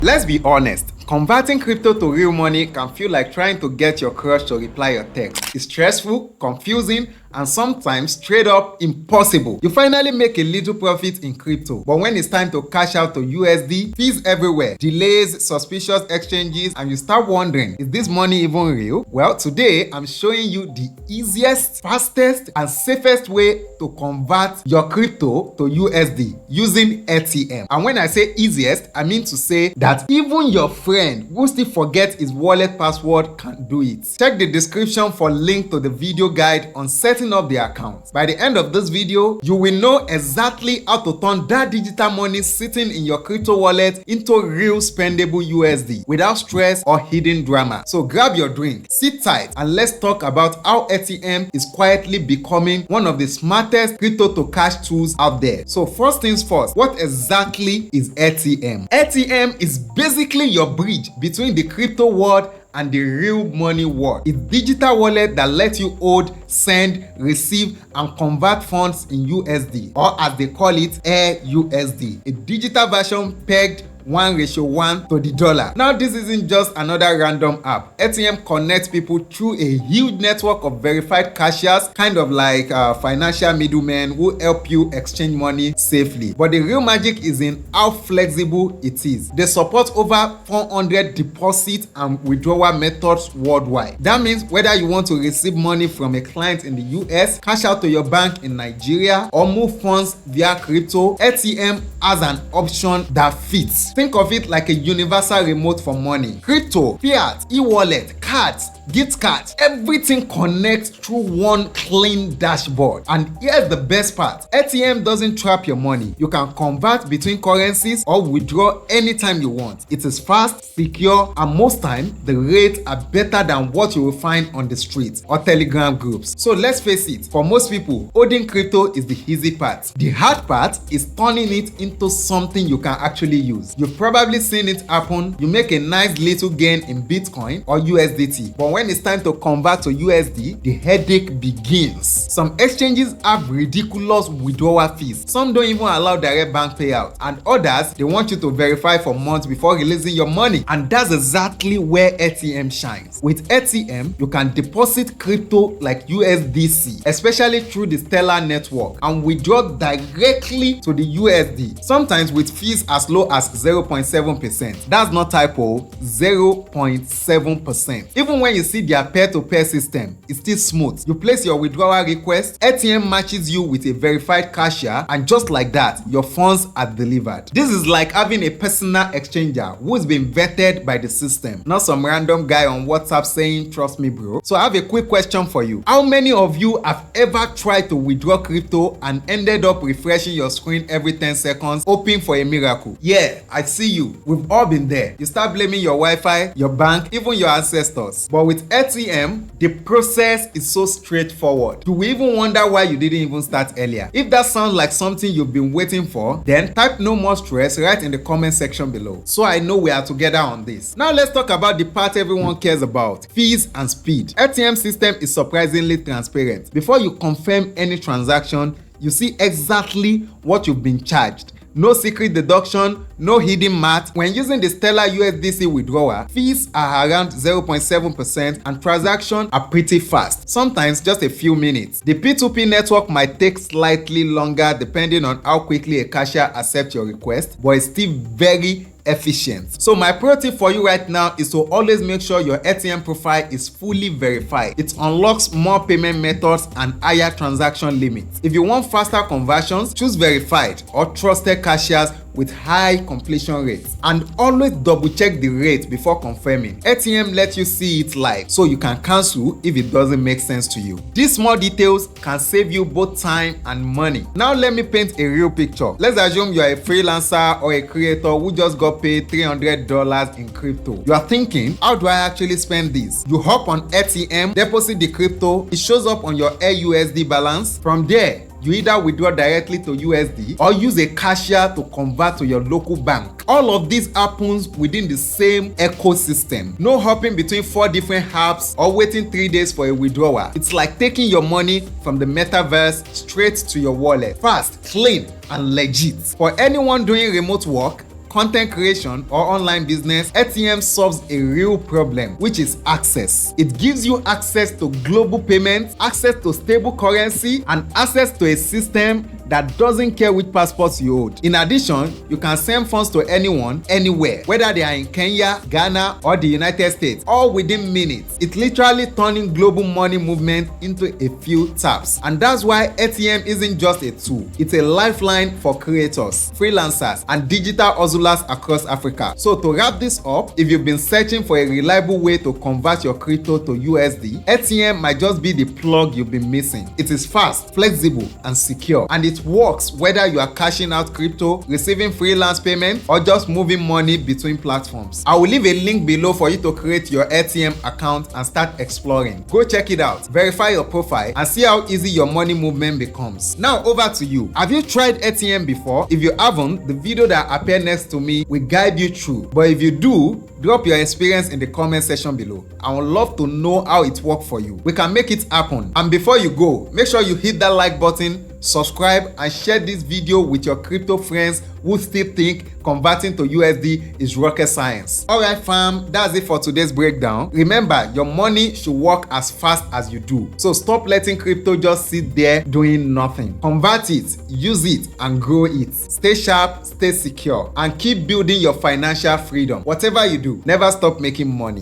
Let's be honest, converting crypto to real money can feel like trying to get your crush to reply your text. It's stressful, confusing, and sometimes straight up impossible. You finally make a little profit in crypto, but when it's time to cash out to USD, fees everywhere, delays, suspicious exchanges, and you start wondering, is this money even real? Well, today I'm showing you the easiest, fastest, and safest way to convert your crypto to USD using AirTM. And when I say easiest, I mean to say that even your friend who still forgets his wallet password can do it. Check the description for link to the video guide on setting up the account. By the end of this video, you will know exactly how to turn that digital money sitting in your crypto wallet into real spendable USD without stress or hidden drama. So grab your drink, sit tight, and let's talk about how AirTM is quietly becoming one of the smartest crypto to cash tools out there. So first things first, what exactly is AirTM? AirTM is basically your bridge between the crypto world and the real money world. It's digital wallet that lets you hold, send, receive, and convert funds in USD, or as they call it, AirUSD, a digital version pegged 1:1 to the dollar. Now, this isn't just another random app. AirTM connects people through a huge network of verified cashiers, kind of like financial middlemen who help you exchange money safely. But the real magic is in how flexible it is. They support over 400 deposit and withdrawal methods worldwide. That means whether you want to receive money from a client in the US, cash out to your bank in Nigeria, or move funds via crypto, AirTM has an option that fits. Think of it like a universal remote for money. Crypto, fiat, e-wallet, cards, gift cards, everything connects through one clean dashboard. And here's the best part. AirTM doesn't trap your money. You can convert between currencies or withdraw anytime you want. It is fast, secure, and most times the rates are better than what you will find on the streets or Telegram groups. So let's face it, for most people, holding crypto is the easy part. The hard part is turning it into something you can actually use. You've probably seen it happen. You make a nice little gain in Bitcoin or USDT, but when it's time to convert to USD, the headache begins. Some exchanges have ridiculous withdrawal fees. Some don't even allow direct bank payout, and others, they want you to verify for months before releasing your money. And that's exactly where AirTM shines. With AirTM, you can deposit crypto like USDC, especially through the Stellar network, and withdraw directly to the USD, sometimes with fees as low as 0.7%. That's not typo, 0.7%. Even when you see their peer-to-peer system, it's still smooth. You place your withdrawal request, AirTM matches you with a verified cashier, and just like that, your funds are delivered. This is like having a personal exchanger who's been vetted by the system, not some random guy on WhatsApp saying, "Trust me, bro." So I have a quick question for you. How many of you have ever tried to withdraw crypto and ended up refreshing your screen every 10 seconds, hoping for a miracle? Yeah, I see you. We've all been there. You start blaming your Wi-Fi, your bank, even your ancestors. But with AirTM, the process is so straightforward. Do we even wonder why you didn't even start earlier? If that sounds like something you've been waiting for, then type "no more stress" right in the comment section below, so I know we are together on this. Now let's talk about the part everyone cares about: fees and speed. AirTM system is surprisingly transparent. Before you confirm any transaction, you see exactly what you've been charged. No secret deduction, no hidden math. When using the Stellar USDC withdrawal, fees are around 0.7% and transactions are pretty fast, sometimes just a few minutes. The P2P network might take slightly longer depending on how quickly a cashier accepts your request, but it's still very efficient. So my pro tip for you right now is to always make sure your AirTM profile is fully verified. It unlocks more payment methods and higher transaction limits. If you want faster conversions, choose verified or trusted cashiers with high completion rates, and always double check the rate before confirming. AirTM lets you see it live, so you can cancel if it doesn't make sense to you. These small details can save you both time and money. Now let me paint a real picture. Let's assume you are a freelancer or a creator who just got paid $300 in crypto. You are thinking, how do I actually spend this? You hop on AirTM, deposit the crypto, it shows up on your AirUSD balance. From there, you either withdraw directly to USD or use a cashier to convert to your local bank. All of this happens within the same ecosystem. No hopping between 4 different apps or waiting 3 days for a withdrawal. It's like taking your money from the metaverse straight to your wallet. Fast, clean, and legit. For anyone doing remote work, content creation, or online business, AirTM solves a real problem, which is access. It gives you access to global payments, access to stable currency, and access to a system that doesn't care which passports you hold. In addition, you can send funds to anyone, anywhere, whether they are in Kenya, Ghana, or the United States, all within minutes. It's literally turning global money movement into a few taps. And that's why AirTM isn't just a tool, it's a lifeline for creators, freelancers, and digital hustlers across Africa. So to wrap this up, if you've been searching for a reliable way to convert your crypto to USD, AirTM might just be the plug you've been missing. It is fast, flexible, and secure, and it works whether you are cashing out crypto, receiving freelance payment, or just moving money between platforms. I will leave a link below for you to create your AirTM account and start exploring. Go check it out, verify your profile, and see how easy your money movement becomes. Now over to you. Have you tried AirTM before? If you haven't, the video that appears next to me will guide you through. But if you do, drop your experience in the comment section below. I would love to know how it worked for you. We can make it happen. And before you go, make sure you hit that like button, subscribe, and share this video with your crypto friends who still think converting to USD is rocket science. Alright fam, that's it for today's breakdown. Remember, your money should work as fast as you do. So stop letting crypto just sit there doing nothing. Convert it, use it, and grow it. Stay sharp, stay secure, and keep building your financial freedom. Whatever you do, never stop making money.